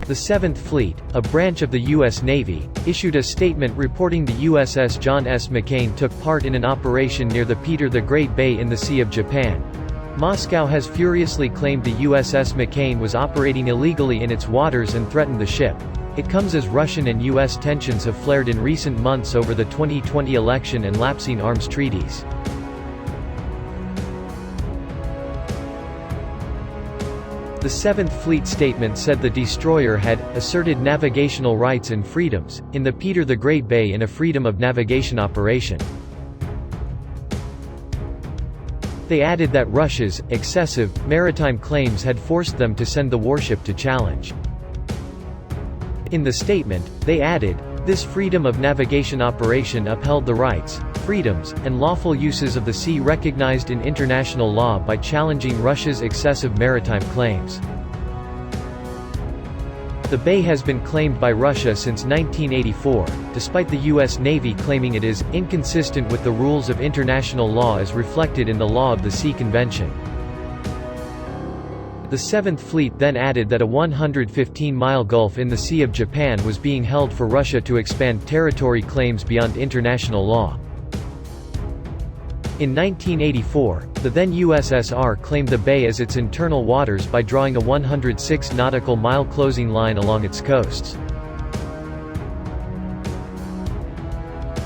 The Seventh Fleet, a branch of the U.S. Navy, issued a statement reporting the USS John S. McCain took part in an operation near the Peter the Great Bay in the Sea of Japan. Moscow has furiously claimed the USS McCain was operating illegally in its waters and threatened the ship. It comes as Russian and U.S. tensions have flared in recent months over the 2020 election and lapsing arms treaties. The Seventh Fleet statement said the destroyer had asserted navigational rights and freedoms in the Peter the Great Bay in a freedom of navigation operation. They added that Russia's excessive maritime claims had forced them to send the warship to challenge. In the statement, they added, "This freedom of navigation operation upheld the rights, freedoms, and lawful uses of the sea recognized in international law by challenging Russia's excessive maritime claims." The bay has been claimed by Russia since 1984, despite the U.S. Navy claiming it is inconsistent with the rules of international law as reflected in the Law of the Sea Convention. The Seventh Fleet then added that a 115-mile gulf in the Sea of Japan was being held for Russia to expand territory claims beyond international law. In 1984, the then USSR claimed the bay as its internal waters by drawing a 106 nautical mile closing line along its coasts.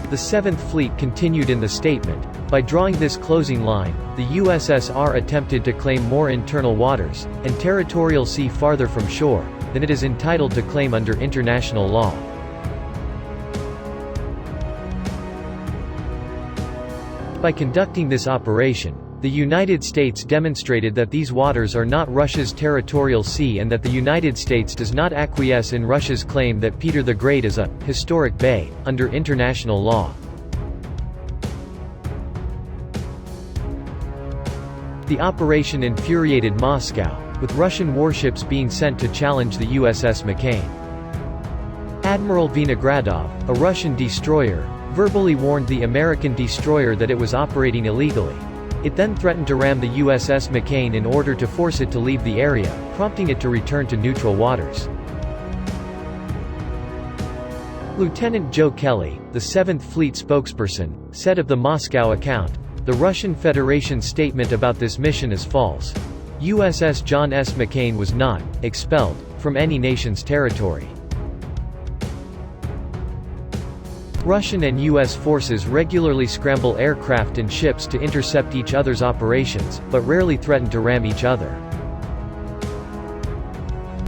The Seventh Fleet continued in the statement, "By drawing this closing line, the USSR attempted to claim more internal waters, and territorial sea farther from shore, than it is entitled to claim under international law." By conducting this operation, the United States demonstrated that these waters are not Russia's territorial sea and that the United States does not acquiesce in Russia's claim that Peter the Great is a historic bay, under international law. The operation infuriated Moscow, with Russian warships being sent to challenge the USS McCain. Admiral Vinogradov, a Russian destroyer, verbally warned the American destroyer that it was operating illegally. It then threatened to ram the USS McCain in order to force it to leave the area, prompting it to return to neutral waters. Lieutenant Joe Kelly, the Seventh Fleet spokesperson, said of the Moscow account, "The Russian Federation's statement about this mission is false. USS John S. McCain was not expelled from any nation's territory." Russian and U.S. forces regularly scramble aircraft and ships to intercept each other's operations, but rarely threaten to ram each other.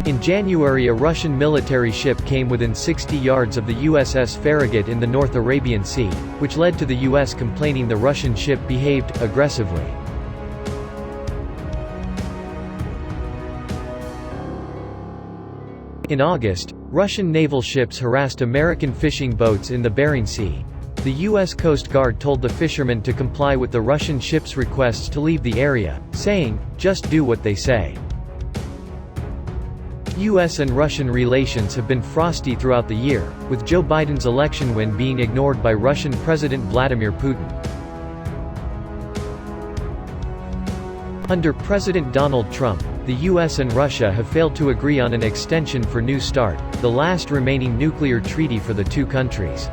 In January, a Russian military ship came within 60 yards of the USS Farragut in the North Arabian Sea, which led to the U.S. complaining the Russian ship behaved aggressively. In August, Russian naval ships harassed American fishing boats in the Bering Sea. The U.S. Coast Guard told the fishermen to comply with the Russian ships' requests to leave the area, saying, "Just do what they say." U.S. and Russian relations have been frosty throughout the year, with Joe Biden's election win being ignored by Russian President Vladimir Putin. Under President Donald Trump, the U.S. and Russia have failed to agree on an extension for New START, the last remaining nuclear treaty for the two countries.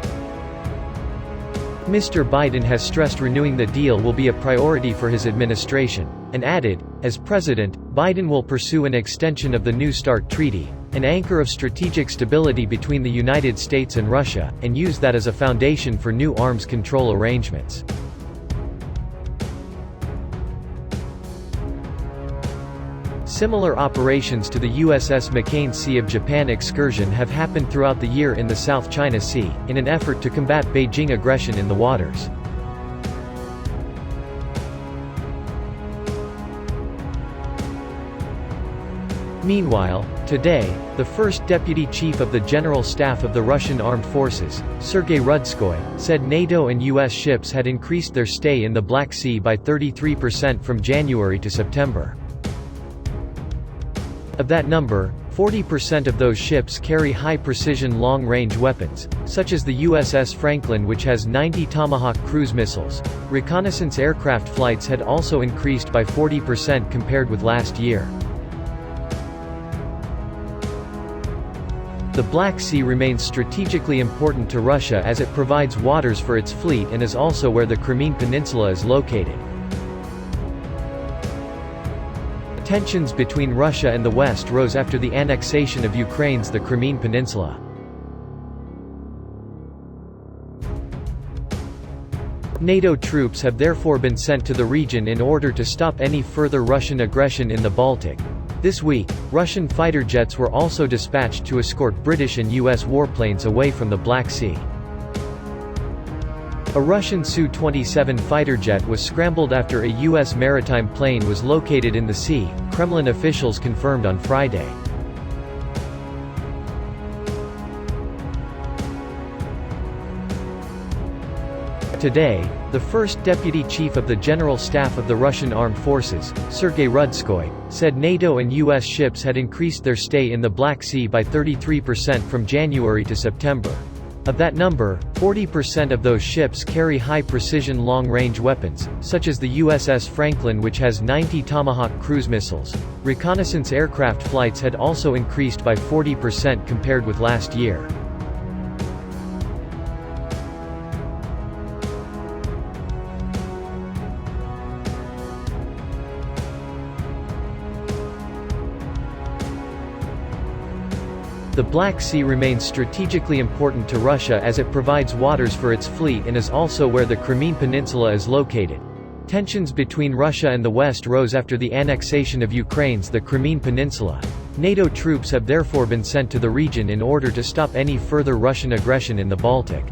Mr. Biden has stressed renewing the deal will be a priority for his administration, and added, "As president, Biden will pursue an extension of the New START treaty, an anchor of strategic stability between the United States and Russia, and use that as a foundation for new arms control arrangements." Similar operations to the USS McCain's Sea of Japan excursion have happened throughout the year in the South China Sea, in an effort to combat Beijing aggression in the waters. Meanwhile, today, the first deputy chief of the General Staff of the Russian Armed Forces, Sergei Rudskoy, said NATO and U.S. ships had increased their stay in the Black Sea by 33% from January to September. Of that number, 40% of those ships carry high-precision long-range weapons, such as the USS Franklin, which has 90 Tomahawk cruise missiles. Reconnaissance aircraft flights had also increased by 40% compared with last year. The Black Sea remains strategically important to Russia as it provides waters for its fleet and is also where the Crimean Peninsula is located. Tensions between Russia and the West rose after the annexation of Ukraine's the Crimean Peninsula. NATO troops have therefore been sent to the region in order to stop any further Russian aggression in the Baltic. This week, Russian fighter jets were also dispatched to escort British and US warplanes away from the Black Sea. A Russian Su-27 fighter jet was scrambled after a US maritime plane was located in the sea, Kremlin officials confirmed on Friday. Today, the first deputy chief of the General Staff of the Russian Armed Forces, Sergei Rudskoy, said NATO and US ships had increased their stay in the Black Sea by 33% from January to September. Of that number, 40% of those ships carry high-precision long-range weapons, such as the USS Franklin, which has 90 Tomahawk cruise missiles. Reconnaissance aircraft flights had also increased by 40% compared with last year. The Black Sea remains strategically important to Russia as it provides waters for its fleet and is also where the Crimean Peninsula is located. Tensions between Russia and the West rose after the annexation of Ukraine's the Crimean Peninsula. NATO troops have therefore been sent to the region in order to stop any further Russian aggression in the Baltic.